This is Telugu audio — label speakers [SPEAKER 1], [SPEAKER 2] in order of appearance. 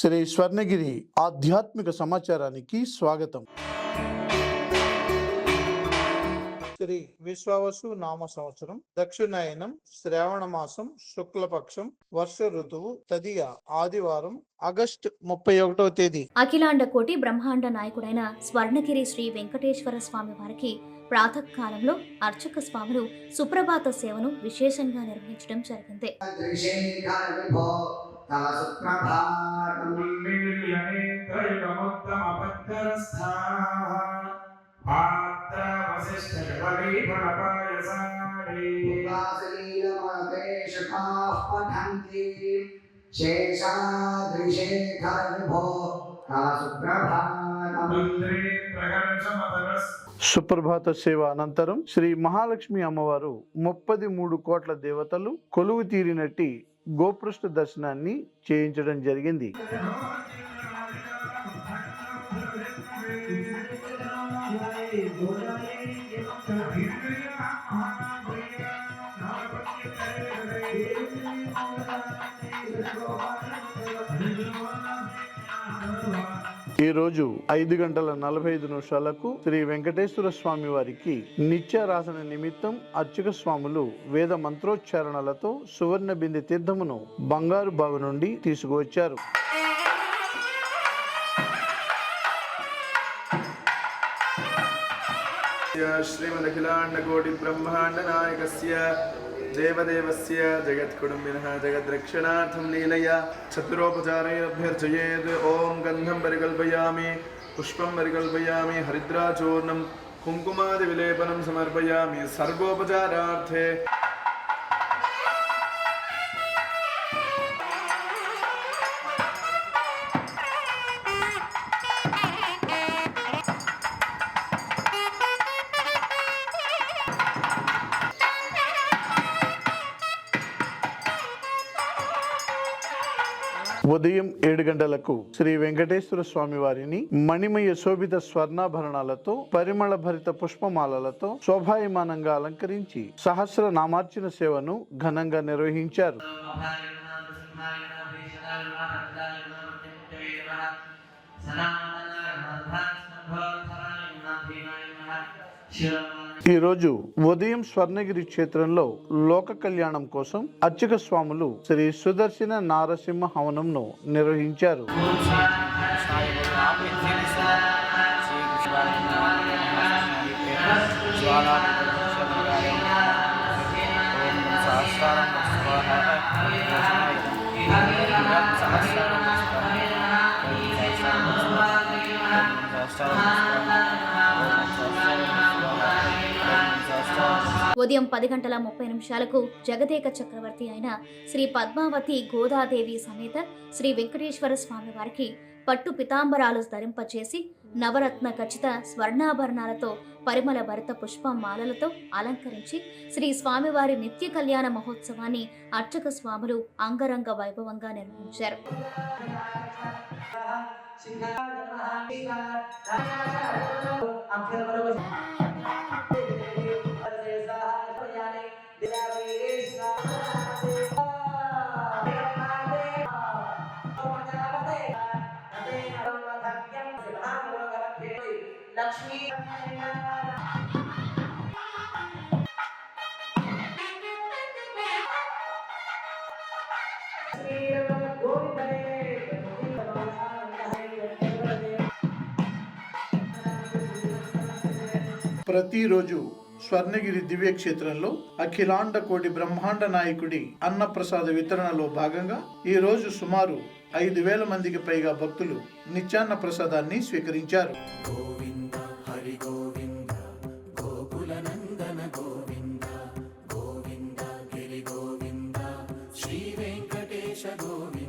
[SPEAKER 1] శ్రీ స్వర్ణగిరి ఆధ్యాత్మిక సమాచారానికి స్వాగతం. శ్రీ విశ్వావసు నామ సంవత్సరం, దక్షిణాయనం, శ్రావణ మాసం, శుక్లపక్షం, వర్ష ఋతువు, తదియ ఆదివారం, ఆగస్టు 31వ తేదీ.
[SPEAKER 2] అఖిలాండ కోటి బ్రహ్మాండ నాయకుడైన స్వర్ణగిరి శ్రీ వెంకటేశ్వర స్వామి వారికి ప్రాతకాలంలో అర్చక స్వాములు సుప్రభాత సేవను విశేషంగా నిర్వహించడం జరిగింది.
[SPEAKER 1] సుప్రభాత సేవ అనంతరం శ్రీ మహాలక్ష్మి అమ్మవారు 33 కోట్ల దేవతలు కొలువు తీరినట్టి గోపృష్ఠ దర్శనాన్ని చేయించడం జరిగింది. ఈ రోజు 5:45 శ్రీ వెంకటేశ్వర స్వామి వారికి నిత్యారాధన నిమిత్తం అర్చక స్వాములు వేద మంత్రోచ్చారణలతో సువర్ణ బిందె తీర్థమును బంగారు బావి నుండి తీసుకువచ్చారు.
[SPEAKER 3] శ్రీమదఖిలాండ కోటి బ్రహ్మాండ నాయకస్య దేవదేవస్య జగత్కుటుంబినః జగద్రక్షణార్థం లీలయా చతురోపచారైరభ్యర్చయేత్. ఓం గంధం పరికల్పయామి, పుష్పం పరికల్పయామి, హరిద్రాచూర్ణం కుంకుమాది విలేపనం సమర్పయామి. సర్గోపచారార్థే
[SPEAKER 1] ఉదయం 7 గంటలకు శ్రీ వెంకటేశ్వర స్వామి వారిని మణిమయ శోభిత స్వర్ణాభరణాలతో పరిమళ భరిత పుష్పమాలలతో శోభాయమానంగా అలంకరించి సహస్ర నామార్చన సేవను ఘనంగా నిర్వహించారు. ఈ రోజు ఉదయం స్వర్ణగిరి క్షేత్రంలో లోక కళ్యాణం కోసం అర్చక స్వాములు శ్రీ సుదర్శన నారసింహ హవనంను నిర్వహించారు.
[SPEAKER 2] ఉదయం 10:30 జగదేక చక్రవర్తి అయిన శ్రీ పద్మావతి గోదాదేవి సమేత శ్రీ వెంకటేశ్వర స్వామి వారికి పట్టు పితాంబరాలు ధరింపచేసి నవరత్న ఖచ్చిత స్వర్ణాభరణాలతో పరిమళ భరిత పుష్పమాలలతో అలంకరించి శ్రీ స్వామివారి నిత్య కళ్యాణ మహోత్సవాన్ని అర్చక స్వాములు అంగరంగ వైభవంగా నిర్వహించారు.
[SPEAKER 1] ప్రతిరోజు స్వర్ణగిరి దివ్య క్షేత్రంలో అఖిలాండ కోటి బ్రహ్మాండ నాయకుడి అన్నప్రసాద వితరణలో భాగంగా ఈ రోజు సుమారు 5,000 మందికి పైగా భక్తులు నిత్యాన్న ప్రసాదాన్ని స్వీకరించారు.
[SPEAKER 4] గోవింద హరి గోవింద గోకుల నందన గోవింద గోవింద గిరి గోవింద శ్రీ వెంకటేశ గోవింద.